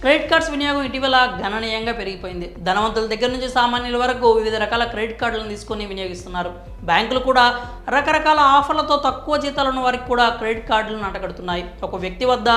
Credit cards వినియోగం ఇటీవల గణనీయంగా పెరిగిపోయింది. ధనవంతుల దగ్గర నుంచి సామాన్యుల వరకు వివిధ రకాల క్రెడిట్ కార్డులను తీసుకొని వినియోగిస్తున్నారు. బ్యాంకులు కూడా రకరకాల ఆఫర్లతో తక్కువ జీతాలు ఉన్న వారికి కూడా క్రెడిట్ కార్డులను అంటగడుతున్నాయి. ఒక వ్యక్తి వద్ద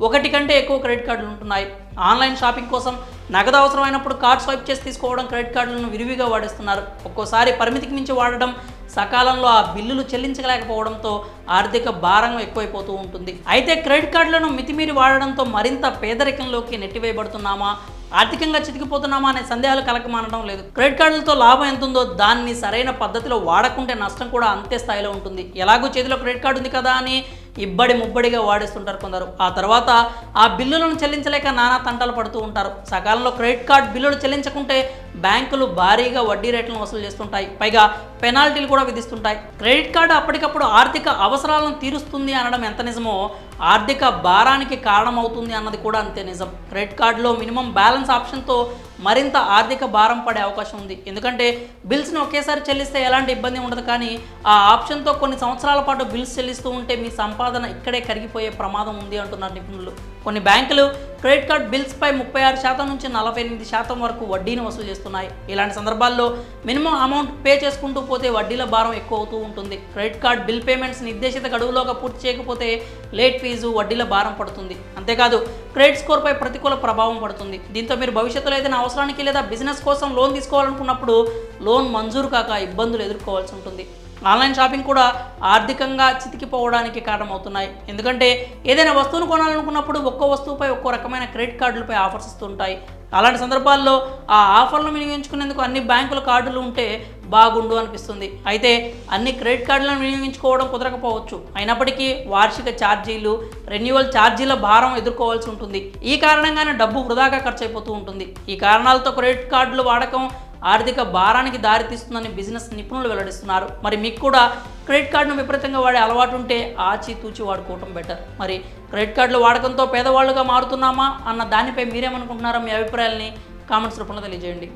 ఒకటి కంటే ఎక్కువ క్రెడిట్ కార్డులు ఉంటున్నాయి. ఆన్లైన్ షాపింగ్ కోసం నగదు అవసరమైనప్పుడు కార్డ్ స్వైప్ చేసి తీసుకోవడం, క్రెడిట్ కార్డులను విరివిగా వాడేస్తున్నారు. ఒక్కోసారి పరిమితికి మించి వాడడం, సకాలంలో ఆ బిల్లులు చెల్లించలేకపోవడంతో ఆర్థిక భారం ఎక్కువైపోతూ ఉంటుంది. అయితే క్రెడిట్ కార్డులను మితిమీరి వాడడంతో మరింత పేదరికంలోకి నెట్టివేయబడుతున్నామా, ఆర్థికంగా చితికిపోతున్నామా అనే సందేహాలు కలకమానడం లేదు. క్రెడిట్ కార్డులతో లాభం ఎంత ఉందో దాన్ని సరైన పద్ధతిలో వాడకుంటే నష్టం కూడా అంతే స్థాయిలో ఉంటుంది. ఎలాగో చేతిలో క్రెడిట్ కార్డు ఉంది కదా అని ఇబ్బడి ముబ్బడిగా వాడేస్తుంటారు కొందరు. ఆ తర్వాత ఆ బిల్లులను చెల్లించలేక నానా తంటాలు పడుతూ ఉంటారు. సకాలంలో క్రెడిట్ కార్డు బిల్లులు చెల్లించకుంటే బ్యాంకులు భారీగా వడ్డీ రేట్లను వసూలు చేస్తుంటాయి. పైగా పెనాల్టీలు కూడా విధిస్తుంటాయి. క్రెడిట్ కార్డు అప్పటికప్పుడు ఆర్థిక అవసరాలను తీరుస్తుంది అనడం ఎంత నిజమో, ఆర్థిక భారానికి కారణమవుతుంది అన్నది కూడా అంతే నిజం. క్రెడిట్ కార్డులో మినిమం బ్యాలెన్స్ ఆప్షన్తో మరింత ఆర్థిక భారం పడే అవకాశం ఉంది. ఎందుకంటే బిల్స్ని ఒకేసారి చెల్లిస్తే ఎలాంటి ఇబ్బంది ఉండదు, కానీ ఆ ఆప్షన్తో కొన్ని సంవత్సరాల పాటు బిల్స్ చెల్లిస్తూ ఉంటే మీ సంపాదన ఇక్కడే కరిగిపోయే ప్రమాదం ఉంది అంటున్నారు నిపుణులు. కొన్ని బ్యాంకులు క్రెడిట్ కార్డ్ బిల్స్పై 36% నుంచి 48% వరకు వడ్డీని వసూలు చేస్తున్నాయి. ఇలాంటి సందర్భాల్లో మినిమం అమౌంట్ పే చేసుకుంటూ పోతే వడ్డీల భారం ఎక్కువ అవుతూ ఉంటుంది. క్రెడిట్ కార్డ్ బిల్ పేమెంట్స్ నిర్దేశిత గడువులోగా పూర్తి చేయకపోతే లేట్ ఫీజు, వడ్డీల భారం పడుతుంది. అంతేకాదు క్రెడిట్ స్కోర్పై ప్రతికూల ప్రభావం పడుతుంది. దీంతో మీరు భవిష్యత్తులో ఏదైనా అవసరానికి లేదా బిజినెస్ కోసం లోన్ తీసుకోవాలనుకున్నప్పుడు లోన్ మంజూరు కాక ఇబ్బందులు ఎదుర్కోవాల్సి ఉంటుంది. ఆన్లైన్ షాపింగ్ కూడా ఆర్థికంగా చితికిపోవడానికి కారణమవుతున్నాయి. ఎందుకంటే ఏదైనా వస్తువును కొనాలనుకున్నప్పుడు ఒక్కో వస్తువుపై ఒక్కో రకమైన క్రెడిట్ కార్డులపై ఆఫర్స్ ఇస్తుంటాయి. అలాంటి సందర్భాల్లో ఆ ఆఫర్లను వినియోగించుకునేందుకు అన్ని బ్యాంకుల కార్డులు ఉంటే బాగుండు అనిపిస్తుంది. అయితే అన్ని క్రెడిట్ కార్డులను వినియోగించుకోవడం కుదరకపోవచ్చు. అయినప్పటికీ వార్షిక ఛార్జీలు, రెన్యువల్ ఛార్జీల భారం ఎదుర్కోవాల్సి ఉంటుంది. ఈ కారణంగానే డబ్బు వృధాగా ఖర్చు అయిపోతూ ఉంటుంది. ఈ కారణాలతో క్రెడిట్ కార్డుల వాడకం ఆర్థిక భారానికి దారితీస్తుందని బిజినెస్ నిపుణులు వెల్లడిస్తున్నారు. మరి మీకు కూడా క్రెడిట్ కార్డును విపరీతంగా వాడే అలవాటు ఉంటే ఆచితూచి వాడుకోవటం బెటర్. మరి క్రెడిట్ కార్డుల వాడకంతో పేదవాళ్ళుగా మారుతున్నామా అన్న దానిపై మీరేమనుకుంటున్నారో మీ అభిప్రాయాల్ని కామెంట్స్ రూపంలో తెలియజేయండి.